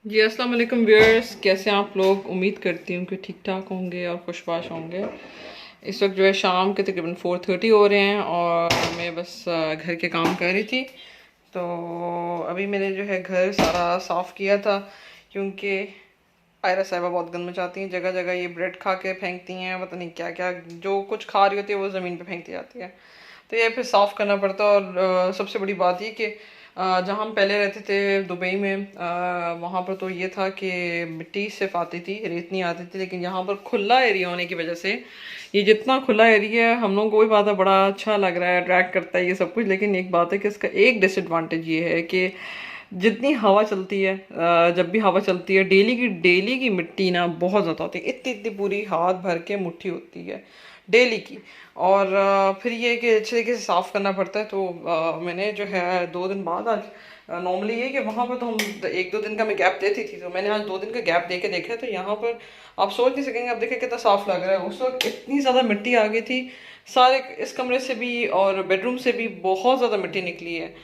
जी अस्सलाम वालेकुम व्यूअर्स, कैसे हैं आप लोग। उम्मीद करती हूँ कि ठीक ठाक होंगे और खुशबाश होंगे। इस वक्त जो है शाम के तकरीबन 4:30 हो रहे हैं और मैं बस घर के काम कर रही थी। तो अभी मैंने जो है घर सारा साफ़ किया था, क्योंकि आयरा साहिबा बहुत गंद मचाती हैं। जगह जगह ये ब्रेड खा के फेंकती हैं, पता नहीं क्या क्या, जो कुछ खा रही होती है वो ज़मीन पे फेंकती जाती है। तो ये फिर साफ़ करना पड़ता है। और सबसे बड़ी बात ये कि जहाँ हम पहले रहते थे दुबई में, वहाँ पर तो ये था कि मिट्टी सिर्फ आती थी, रेत नहीं आती थी। लेकिन यहाँ पर खुला एरिया होने की वजह से, ये जितना खुला एरिया है हम लोगों को, वही बात है, बड़ा अच्छा लग रहा है, अट्रैक्ट करता है ये सब कुछ। लेकिन एक बात है कि इसका एक डिसएडवांटेज ये है कि जितनी हवा चलती है, जब भी हवा चलती है, डेली की मिट्टी ना बहुत ज़्यादा होती है। इतनी इतनी पूरी हाथ भर के मुट्ठी होती है डेली की। और फिर ये कि अच्छे तरीके से साफ़ करना पड़ता है। तो मैंने जो है 2 दिन बाद आज, नॉर्मली ये कि वहाँ पर तो हम 1-2 दिन का मैं गैप देती थी, तो मैंने आज 2 दिन का गैप दे के देखा। तो यहाँ पर आप सोच नहीं सकेंगे, आप देखें कितना साफ़ लग रहा है। उस वक्त इतनी ज़्यादा मिट्टी आ गई थी, सारे इस कमरे से भी और बेडरूम से भी बहुत ज़्यादा मिट्टी निकली है।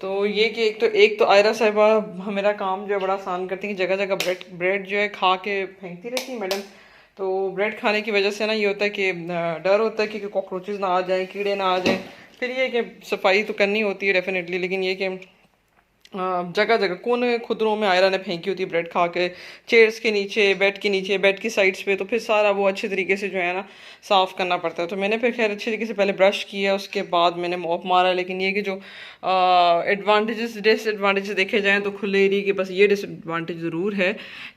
तो ये कि एक तो आयरा साहिबा मेरा काम जो है बड़ा आसान करती है। जगह जगह ब्रेड ब्रेड जो है खा के फेंकती रहती है मैडम। तो ब्रेड खाने की वजह से ना ये होता है कि डर होता है कि कॉकरोचेस ना आ जाए, कीड़े ना आ जाए। फिर ये कि सफाई तो करनी होती है डेफिनेटली, लेकिन ये कि जगह जगह कोने खुदरों में आयरा ने फेंकी होती है ब्रेड खा के, चेयर्स के नीचे, बेड की साइड्स पे। तो फिर सारा वो अच्छे तरीके से जो है ना साफ़ करना पड़ता है। तो मैंने फिर खैर अच्छे तरीके से पहले ब्रश किया, उसके बाद मैंने मॉप मारा। लेकिन ये कि जो एडवांटेजेस डिसएडवांटेजेस देखे जाएँ तो खुले एरिया के बस ये डिसएडवांटेज ज़रूर है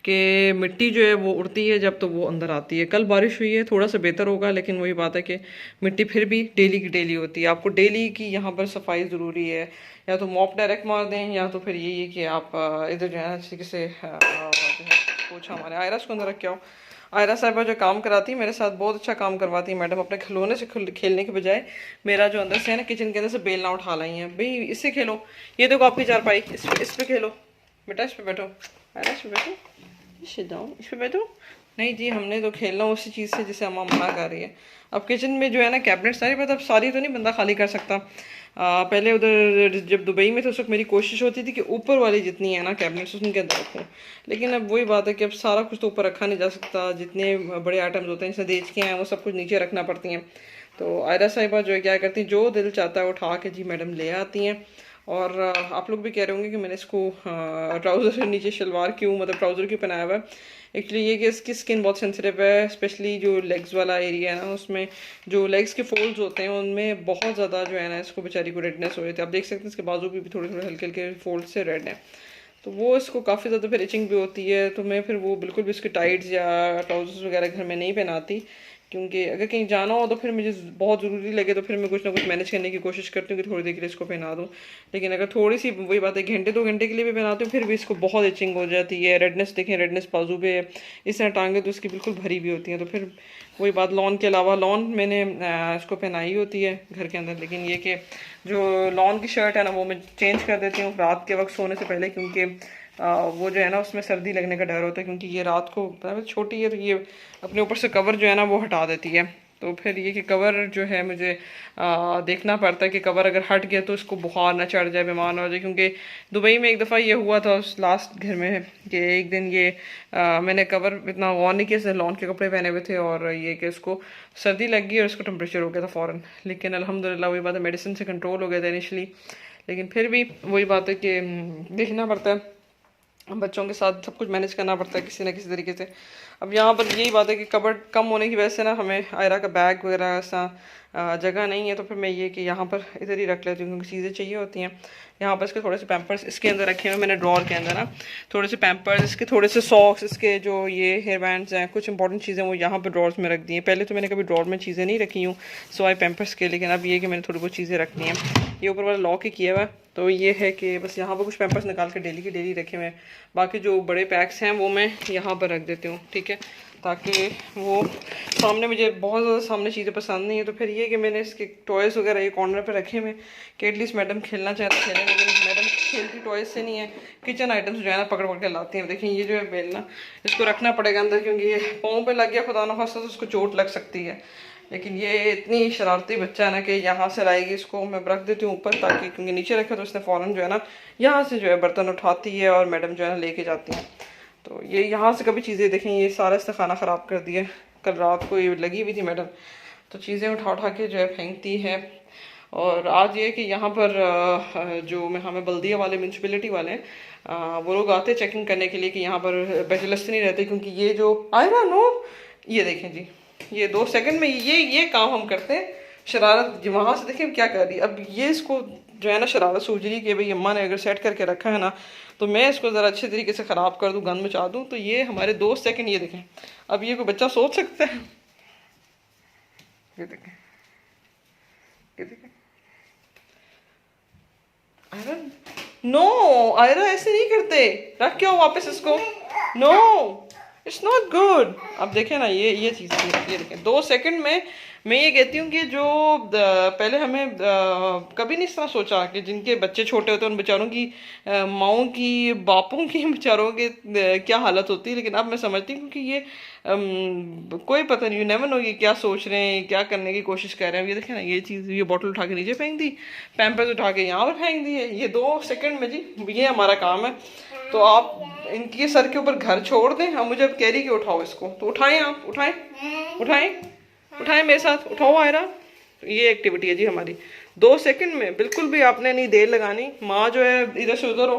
कि मिट्टी जो है वो उड़ती है जब तो वो अंदर आती है। कल बारिश हुई है, थोड़ा सा बेहतर होगा, लेकिन वही बात है कि मिट्टी फिर भी डेली की डेली होती है। आपको डेली की यहाँ पर सफाई ज़रूरी है। या तो मॉप डायरेक्ट मार दें, या तो फिर यही है कि आप इधर जो है अच्छे से जो है पोछा हमारे आयरा को अंदर रख के आओ। आयरा साहिबा जो काम कराती है मेरे साथ, बहुत अच्छा काम करवाती है मैडम। अपने खिलौने से खेलने के बजाय मेरा जो अंदर से है ना, किचन के अंदर से बेलना उठा लाई है, भाई इससे खेलो। ये देखो आपकी चारपाई, इस पे खेलो बेटा, इस पे बैठो आयरा, इस पे बैठो, इस पे बैठो। नहीं जी, हमने तो खेलना उसी चीज़ से जिसे अम्मा मना कर रही है। अब किचन में जो है ना कैबिनेट सारी, मतलब सारी तो नहीं बंदा खाली कर सकता। पहले उधर जब दुबई में थे उस वक्त मेरी कोशिश होती थी कि ऊपर वाली जितनी है ना कैबिनेट्स उनके अंदर रखूँ। लेकिन अब वही बात है कि अब सारा कुछ तो ऊपर रखा नहीं जा सकता। जितने बड़े आइटम्स होते हैं जैसे देच के हैं, वो सब कुछ नीचे रखना पड़ती हैं। तो आयरा साहिबा जो है क्या करती हैं, जो दिल चाहता है उठा के जी मैडम ले आती हैं। और आप लोग भी कह रहे होंगे कि मैंने इसको ट्राउज़र से नीचे शलवार क्यों, मतलब ट्राउज़र क्यों पहनाया हुआ है। एक्चुअली ये कि इसकी स्किन बहुत सेंसिटिव है, स्पेशली जो लेग्स वाला एरिया है ना, उसमें जो लेग्स के फोल्ड्स होते हैं उनमें बहुत ज़्यादा जो है ना इसको बेचारी को रेडनेस हो रही थी। आप देख सकते हैं इसके बाजू भी थोड़े थोड़े हल्के हल्के फोल्ड से रेड हैं। तो वो इसको काफ़ी ज़्यादा फिर इचिंग भी होती है। तो मैं फिर वो बिल्कुल भी इसके टाइट्स या ट्राउजर्स वगैरह घर में नहीं पहनाती, क्योंकि अगर कहीं जाना हो तो फिर मुझे बहुत ज़रूरी लगे तो फिर मैं कुछ ना कुछ मैनेज करने की कोशिश करती हूँ कि थोड़ी देर के लिए इसको पहना दूँ। लेकिन अगर थोड़ी सी, वही बात है, घंटे 2 घंटे के लिए भी पहनाती हूँ फिर भी इसको बहुत इचिंग हो जाती है। रेडनेस देखें, रेडनेस बाजू पे है, इस तरह टांगे तो इसकी बिल्कुल भरी भी होती हैं। तो फिर वही बात, लॉन के अलावा, लॉन मैंने इसको पहनाई होती है घर के अंदर। लेकिन ये कि जो लॉन की शर्ट है ना वो मैं चेंज कर देती हूँ रात के वक्त सोने से पहले, क्योंकि वो जो है ना उसमें सर्दी लगने का डर होता है। क्योंकि ये रात को छोटी है तो ये अपने ऊपर से कवर जो है ना वो हटा देती है। तो फिर ये कि कवर जो है मुझे देखना पड़ता है कि कवर अगर हट गया तो इसको बुखार ना चढ़ जाए, बीमार ना हो जाए। क्योंकि दुबई में एक दफ़ा ये हुआ था उस लास्ट घर में कि एक दिन ये मैंने कवर इतना गौर नहीं किया, लॉन के कपड़े पहने हुए थे, और ये कि इसको सर्दी लग गई और इसको टेम्परेचर हो गया था फ़ौरन। लेकिन अल्हम्दुलिल्लाह वही बात है, मेडिसिन से कंट्रोल हो गया था इनिशली। लेकिन फिर भी वही बात है कि देखना पड़ता है, बच्चों के साथ सब कुछ मैनेज करना पड़ता है किसी ना किसी तरीके से। अब यहाँ पर यही बात है कि कबर्ड कम होने की वजह से ना हमें आयरा का बैग वगैरह ऐसा जगह नहीं है। तो फिर मैं ये कि यहाँ पर इधर ही रख लेती हूँ, क्योंकि चीज़ें चाहिए होती हैं। यहाँ पर इसके थोड़े से पैम्पर्स इसके अंदर रखे हुए मैंने, ड्रॉर के अंदर ना थोड़े से पैम्पर्स, इसके थोड़े से सॉक्स, इसके जो ये हेयर बैंड्स हैं, कुछ इंपॉर्टेंट चीज़ें वो यहाँ पर ड्रॉर्स में रख दी हैं। पहले तो मैंने कभी ड्रॉर में चीज़ें नहीं रखी हूँ सिवाय पैम्पर्स के, लेकिन अब ये कि मैंने थोड़ी बहुत चीज़ें रखनी हैं। ये ऊपर वाला लॉक ही किया हुआ है, तो ये है कि बस यहाँ पर कुछ पैम्पर्स निकाल के डेली के डेली रखे हुए हैं। बाकी जो बड़े पैक्स हैं वो मैं यहाँ पर रख देती हूँ, ठीक है, ताकि वो सामने, मुझे बहुत ज़्यादा सामने चीज़ें पसंद नहीं है। तो फिर ये कि मैंने इसके टॉयज़ वगैरह ये कॉर्नर पे रखे हुए कि एटलीस्ट मैडम खेलना चाहे तो खेलें। लेकिन मैडम खेलती टॉयज़ से नहीं है, किचन आइटम्स जो है ना पकड़ पकड़ के लाती हैं। देखिए ये जो है बेलना, इसको रखना पड़ेगा अंदर, क्योंकि ये पाँव पे लग गया खुदा ना खास्ता तो उसको चोट लग सकती है। लेकिन ये इतनी शरारती बच्चा है ना कि यहाँ से लाएगी, इसको मैं रख देती हूँ ऊपर, ताकि क्योंकि नीचे रखे तो इसने फ़ौरन जो है ना यहाँ से जो है बर्तन उठाती है और मैडम जो है ना लेके जाती हैं। तो ये यहाँ से कभी चीज़ें देखें, ये सारा इसने खाना ख़राब कर दिया। कल रात को ये लगी हुई थी मैडम, तो चीज़ें उठा उठा के जो है फेंकती है। और आज ये कि यहाँ पर जो में हमें बल्दिया वाले म्यूनसिपलिटी वाले वो लोग आते चेकिंग करने के लिए कि यहाँ पर बैचलर्स नहीं रहते, क्योंकि ये जो आयरा नो, ये देखें जी, ये 2 सेकंड में ये काम हम करते हैं। शरारत वहाँ से देखें क्या कर रही है। अब ये इसको जो है ना शरारत सूझ रही कि भाई अम्मा ने अगर सेट करके रखा है ना, तो मैं इसको ज़रा अच्छे तरीके से ख़राब कर दूँ, गंद मचा दूँ। तो ये हमारे 2 सेकंड, ये देखें। अब ये कोई बच्चा सोच सकता है? ये देखें, ये देखें। आयरा नो, आयरा ऐसे नहीं करते, रख के आओ वापस इसको। No, it's not good. अब देखें ना, ये चीज़, ये देखें 2 सेकंड में। मैं ये कहती हूँ कि जो पहले हमें कभी नहीं इस तरह सोचा कि जिनके बच्चे छोटे होते हैं उन बेचारों की माओं की, बापों की, बेचारों के क्या हालत होती है। लेकिन अब मैं समझती हूँ कि ये कोई पता नहीं, यू नेवर नो ये क्या सोच रहे हैं, क्या करने की कोशिश कर रहे हैं। ये देखें ना, ये चीज़, ये बॉटल उठा के नीचे फेंक दी, पैम्पर्स उठा के यहाँ पर फेंक दी है। ये 2 सेकंड में जी, ये हमारा काम है। तो आप इनके सर के ऊपर घर छोड़ दें। हम मुझे अब कह रही कि उठाओ इसको, तो उठाएं, आप उठाएं, उठाएं, उठाएं मेरे साथ, उठाओ आयरा। तो ये एक्टिविटी है जी हमारी, 2 सेकंड में। बिल्कुल भी आपने नहीं देर लगानी। माँ जो है इधर से उधर हो।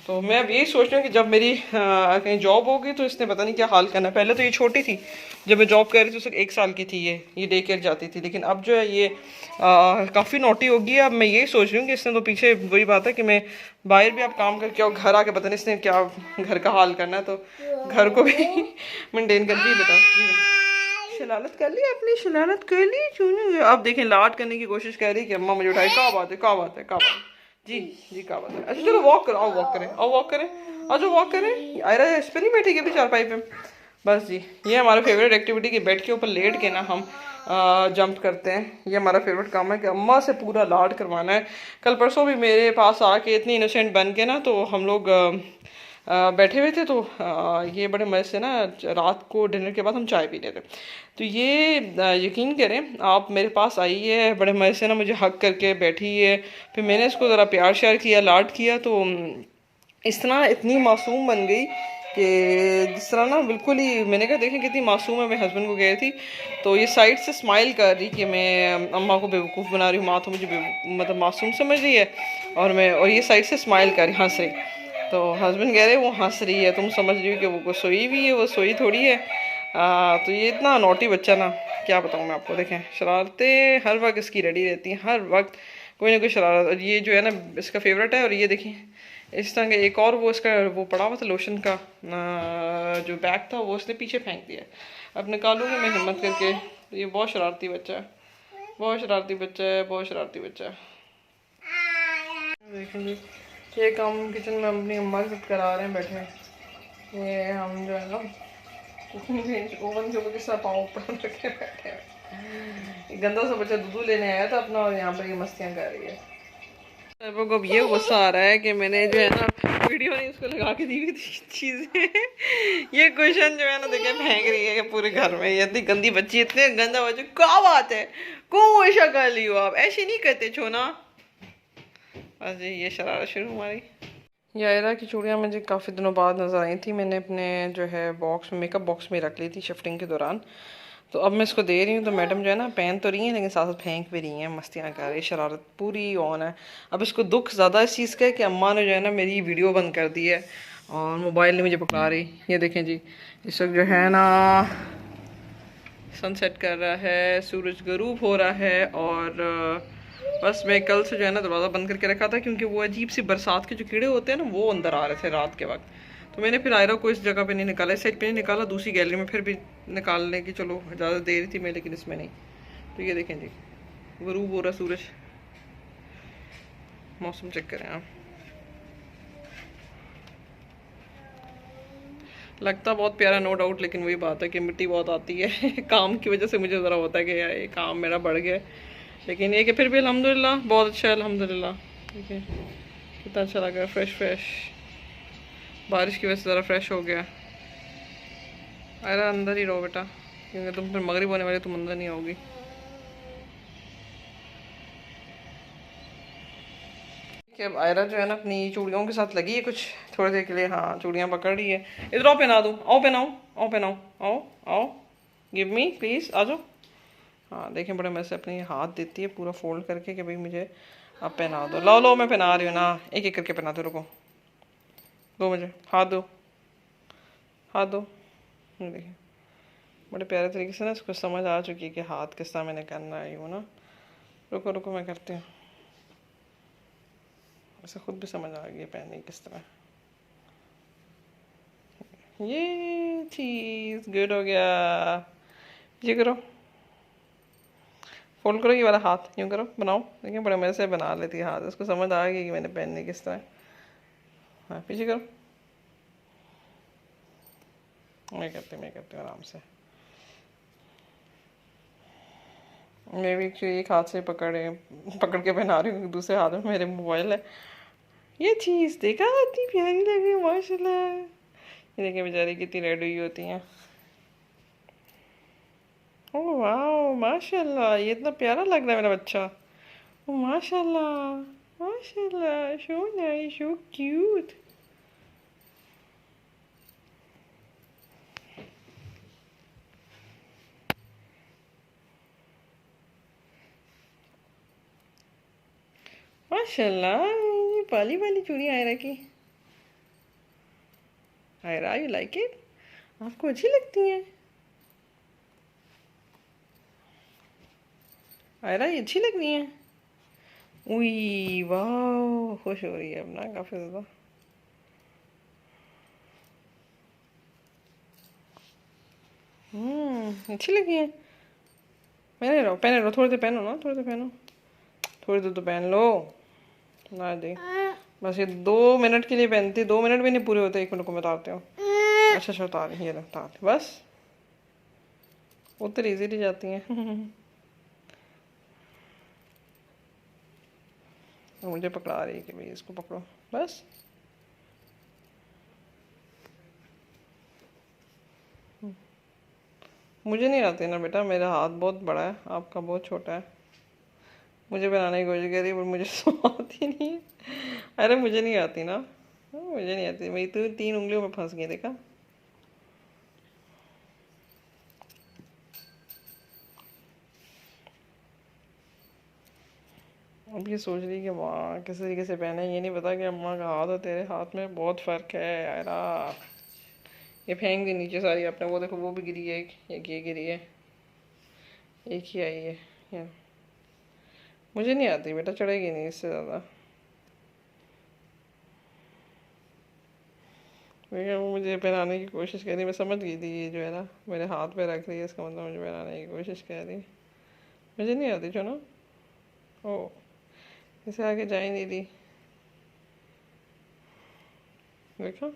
तो मैं अब यही सोच रही हूँ कि जब मेरी कहीं जॉब होगी तो इसने पता नहीं क्या हाल करना है। पहले तो ये छोटी थी, जब मैं जॉब कर रही थी उसको 1 साल की थी, ये डे केयर जाती थी। लेकिन अब जो है ये काफ़ी नोटी होगी। अब मैं यही सोच रही हूँ कि इसने तो पीछे वही बात है कि मैं बाहर भी आप काम करके आओ, घर आके पता नहीं इसने क्या घर का हाल करना है। तो घर को भी मेंटेन करके ही बता। शरारत कर ली, अपनी शरारत कर ली चूनी। अब देखें, लाड करने की कोशिश कर रही कि अम्मा मुझे उठाए। क्या बात है, क्या बात है, क्या बात है जी, जी क्या बात है। अच्छा चलो वॉक करो, आओ वॉक करें, आओ वॉक करें, आओ जो वॉक करें। आयरा इस पर नहीं बैठेगी अभी चारपाई पे। बस जी, ये हमारा फेवरेट एक्टिविटी कि बेड के ऊपर लेट के ना हम जंप करते हैं। ये हमारा फेवरेट काम है कि अम्मा से पूरा लाड करवाना है। कल परसों भी मेरे पास आके इतनी इनोसेंट बन के ना, तो हम लोग बैठे हुए थे। तो ये बड़े मज़े से ना रात को डिनर के बाद हम चाय पी रहे थे। तो ये यकीन करें, आप मेरे पास आई है, बड़े मज़े से ना मुझे हक करके बैठी है। फिर मैंने इसको ज़रा प्यार श्यार किया, लाड किया। तो इस तरह इतनी मासूम बन गई कि जिस तरह ना बिल्कुल ही, मैंने कहा देखें कितनी मासूम है। मैं हस्बैंड को गई थी, तो ये साइड से स्माइल कर रही कि मैं अम्मा को बेवकूफ़ बना रही हूँ, माँ तो मुझे मतलब मासूम समझ रही है। और ये साइड से स्माइल कर रही, हंस रही। तो हस्बैंड कह रहे वो हंस रही है, तुम समझ रही हो कि वो सोई हुई है, वो सोई थोड़ी है। तो ये इतना नोटी बच्चा ना, क्या बताऊँ मैं आपको। देखें शरारतें हर वक्त इसकी रेडी रहती हैं, हर वक्त कोई ना कोई शरारत। और ये जो है ना इसका फेवरेट है। और ये देखें इस तरह का एक और वो इसका वो पड़ा हुआ था लोशन का जो बैग था, वो उसने पीछे फेंक दिया। अब निकालूंगी मैं हिम्मत करके। तो ये बहुत शरारती बच्चा है, बहुत शरारती बच्चा है, बहुत शरारती बच्चा है। देखेंगे ये काम किचन में अपनी अम्मा के साथ करा रहे हैं बैठे। ये हम जो है ना ओवन के ऊपर किस तरह पाँव ऊपर रखे बैठे हैं। गंदा सा बच्चा दूध लेने आया था अपना, और यहाँ पर ये मस्तियाँ कर रही है। को अब ये गुस्सा आ रहा है कि मैंने जो है ना वीडियो नहीं उसको लगा के दी हुई थी चीज़ें। ये क्वेश्चन जो है ना देखे फेंक रही है कि पूरे घर में ये इतनी गंदी बच्ची, इतने गंदा बच्चे, क्या बात है, कौन ऐसा कर ली हो आप, ऐसे नहीं करते छोना। बस ये शरारत शुरू हमारी। ये आयरा की चूड़ियाँ मुझे काफ़ी दिनों बाद नज़र आई थी। मैंने अपने जो है बॉक्स में, मेकअप बॉक्स में रख ली थी शिफ्टिंग के दौरान। तो अब मैं इसको दे रही हूँ। तो मैडम जो है ना पहन तो रही हैं, लेकिन साथ साथ फेंक भी रही हैं, मस्तियाँ कर रही, शरारत पूरी ऑन है। अब इसको दुख ज़्यादा इस चीज़ का है कि अम्मा ने जो है ना मेरी वीडियो बंद कर दी है और मोबाइल नहीं मुझे पकड़ा रही। ये देखें जी, इस वक्त जो है ना सनसेट कर रहा है, सूरज गरूब हो रहा है। और बस मैं कल से जो है ना दरवाज़ा बंद करके रखा था, क्योंकि वो अजीब सी बरसात के जो कीड़े होते हैं ना, वो अंदर आ रहे थे रात के वक्त। तो मैंने फिर आयरा को इस जगह पे नहीं निकाला, इस साइड पे नहीं निकाला, दूसरी गैलरी में फिर भी निकालने की चलो ज़्यादा देर थी मैं, लेकिन इसमें नहीं। तो ये देखें जी, गरूब हो रहा सूरज, मौसम चेक करें आप। लगता बहुत प्यारा नो डाउट, लेकिन वही बात है कि मिट्टी बहुत आती है काम की वजह से मुझे ज़रा होता है कि यार ये काम मेरा बढ़ गया। लेकिन ये कि फिर भी अल्हम्दुलिल्लाह बहुत अच्छा है, अल्हम्दुलिल्लाह। ठीक है, कितना अच्छा लगा, फ्रेश फ्रेश, बारिश की वजह से ज़रा फ्रेश हो गया। अरे अंदर ही रहो बेटा, क्योंकि तुम फिर मगरिब होने वाली, तुम अंदर नहीं आओगी। कि अब आयरा जो है ना अपनी चूड़ियों के साथ लगी है कुछ थोड़ी देर के लिए। हाँ चूड़ियाँ पकड़ रही है। इधर आओ पहना दूँ, आओ पहनाओ, आओ पहनाओ, आओ आओ, गिव मी प्लीज़, आ जाओ। हाँ देखें बड़े मज़े से अपने हाथ देती है पूरा फोल्ड करके कि भाई मुझे आप पहना दो। लो लो मैं पहना रही हूँ ना, एक एक करके पहना दो, रुको, दो मुझे, हाथ दो, हाथ दो। देखिए बड़े प्यारे तरीके से ना इसको समझ आ चुकी है कि हाथ किस तरह मैंने करना है यूँ ना। रुको रुको मैं करती हूँ। ऐसे खुद भी समझ आ गई है पहनने की किस तरह। ये चीज़ गुड हो गया। ये करो, फोल्ड करो ये वाला हाथ, यूँ करो, बनाओ। देखिए बड़े मज़े से बना लेती है हाथ, उसको समझ आ गई कि मैंने पहननी किस तरह। हाँ पीछे करो, मैं करती हूँ आराम से। मैं भी एक्चुअली एक हाथ से पकड़ के पहना रही हूँ, दूसरे हाथ में मेरे मोबाइल है। ये चीज़ देखा, इतनी प्यारी लगी माशाल्लाह। ये देखिए बेचारी कितनी रेड हुई होती हैं। ओह वाह माशाल्लाह, ये इतना प्यारा लग रहा है मेरा बच्चा। ओह माशाल्लाह, माशाल्लाह, सो नाइस, सो क्यूट। माशाल्लाह, ये पाली वाली चूड़ी आयरा की। आयरा यू लाइक इट, आपको अच्छी लगती हैं? आयरा ये अच्छी लग रही हैं? उई वाह, खुश हो रही है अब ना काफ़ी ज़्यादा। अच्छी लगी है। पहने रहो, थोड़ी देर पहनो ना, थोड़ी देर पहनो, थोड़ी देर तो पहन लो ना दे। बस ये 2 मिनट के लिए पहनती, 2 मिनट भी नहीं पूरे होते, 1 मिनट को मैं उतारती हूँ। अच्छा अच्छा उतार, ये लो उतार, बस उतर इजीली जाती हैं। मुझे पकड़ा रही है कि भाई इसको पकड़ो बस। मुझे नहीं आती ना बेटा, मेरा हाथ बहुत बड़ा है, आपका बहुत छोटा है। मुझे बनाने की कोशिश करी पर मुझे तो आती नहीं है। अरे मुझे नहीं आती ना, मुझे नहीं आती, मेरी तो 3 उंगलियों में फंस गई देखा। अब ये सोच रही कि माँ किस तरीके से पहने, ये नहीं पता कि अम्मा का हाथ और तेरे हाथ में बहुत फ़र्क है यारा। ये फेंक दी नीचे सारी आपने, वो देखो वो भी गिरी है, एक ये गिरी है, एक ही आई है ये। मुझे नहीं आती बेटा, चढ़ेगी नहीं इससे ज़्यादा। भैया वो मुझे पहनाने की कोशिश कर रही, मैं समझ गई थी ये जो है ना मेरे हाथ पे रख रही है, इसका मतलब मुझे पहनाने की कोशिश कर रही। मुझे नहीं आती जो ना। ओ इसे आगे जा ही नहीं रही, देखो।